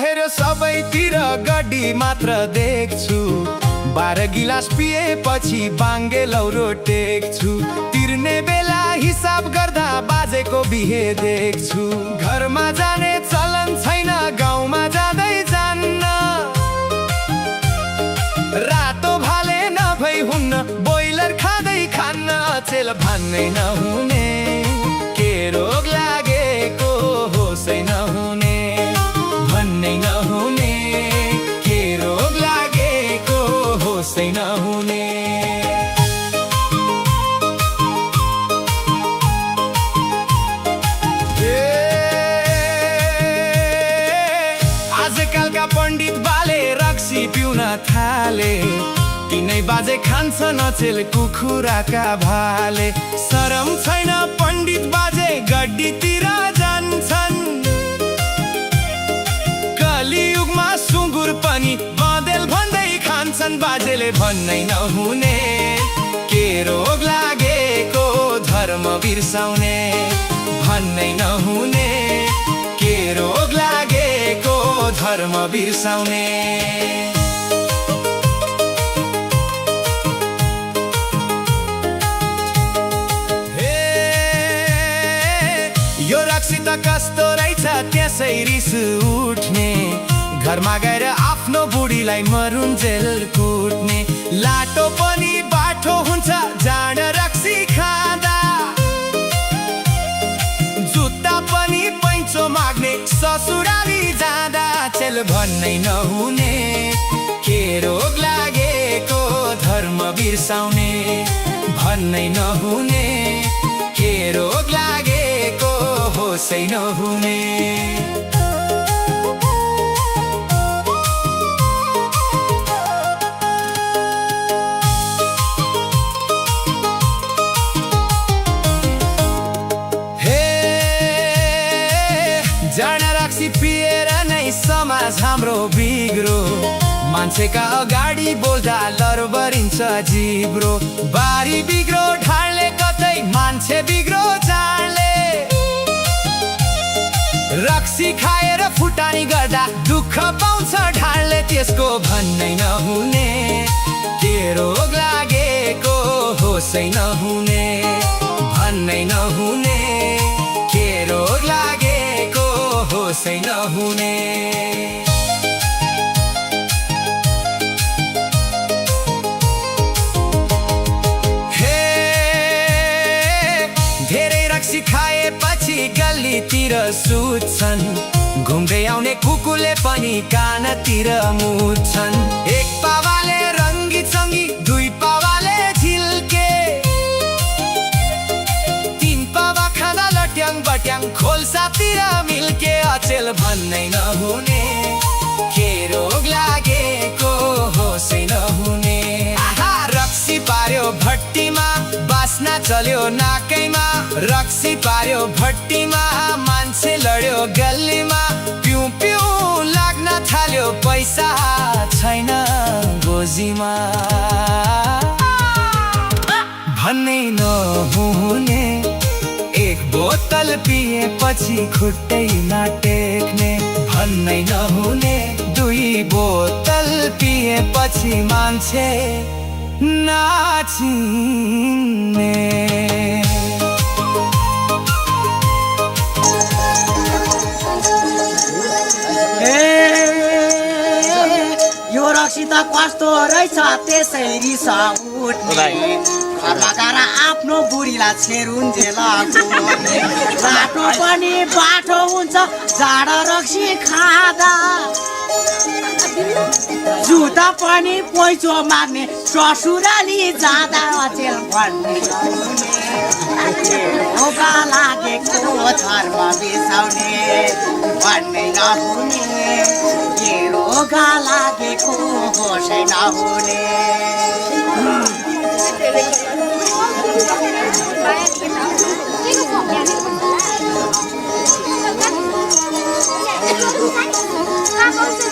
हेऱ्यो सबैतिर गड्डी मात्र देख्छु 12 गिलास पिएपछि बाङ्गे लौरो टेक्छु तिर्ने बेला हिसाब गर्दा बाजेको बिहे देख्छु घरमा जाने चलन छैन गाउँमा जाँदै जान्न रातो भाले नभई हुन्न बोइलर खाँदै खान्न अचेल भन्नै नहुने के रोग लागेको होसै नहुने भन्नै नहुने के रोग लागेको होसै नहुने आजकलका पण्डित बाले रक्सी पिउन थाले तिनै बाजे खान्छन् अचेल कुखुराका भाले शरम छैन पण्डित बाजे गड्डीतिर जान्छन् कलियुगमा सुँगुर पनि बँदेल भन्दै खान्छन् बाजेले भन्नै नहुने के रोग लागेको धर्म बिर्साउने भन्नै नहुने के रोग लागेको धर्म बिर्साउने यो रक्सी त कस्तो रहेछ त्यसै रिस उठ्ने घरमा गएर आफ्नो बुढीलाई मरुन्जेल कुट्ने लाटो पनि बाठो हुन्छ जाँड रक्सी खाँदा जुत्ता पनि पैँचो माग्ने ससुराली जाँदा चेल भन्नै नहुने के रोग लागेको धर्म बिर्साउने भन्नै नहुने के रोग लागेको होसै नहुने जाँड रक्सी पिएर नै समाज हाम्रो बिग्रो मान्छेका अगाडि बोल्दा लरबरिन्छ जिब्रो बारी बिग्रो ढाडले कतै मान्छे बिग्रो जाँडले रक्सी खाएर फुटानी गर्दा दुःख पाउँछ ढाडले त्यसको भन्नै नहुने के रोग लागेको होसै नहुने भन्नै नहुने के रोग लागेको होसै नहुने खाएपछि गल्लीतिर सुत्छन् घुम्दै आउने कुकुरले पनि कानतिर मुच्छन् एक पावाले रङ्गी चङ्गी दुई पावाले झिल्के तीन पावा खाँदा लट्याङ बट्याङ खोल्सातिर मिल्के अचेल भन्नै नहुने के रोग लागेको होसै नहुने रक्सी पार्यो भट्टीमा बास्ना चल्यो नाकैमा रक्सी पार्यो भट्टीमा मान्छे लड्यो गल्लीमा पिउ पिउ लाग्न थाल्यो पैसा छैन गोजीमा भन्नै नहुने एक बोतल पिएपछि खुट्टै नटेक्ने भन्नै नहुने दुई बोतल पिएपछि मान्छे नाचिने यो रक्सी त कस्तो रहेछ त्यसै रिस उठ्ने घरमा गएर आफ्नो बुढीलाई छेरुन्जेल कुट्ने बाटो पनि बाठो हुन्छ जाँड रक्सी खाँदा जुत्ता पनि पैँचो माग्ने ससुराली जाँदा अचेल भन्ने रोगा लागेको धर्म बिर्साउने भन्नै नहुने के रोगा लागेको होसै नहुने Vamos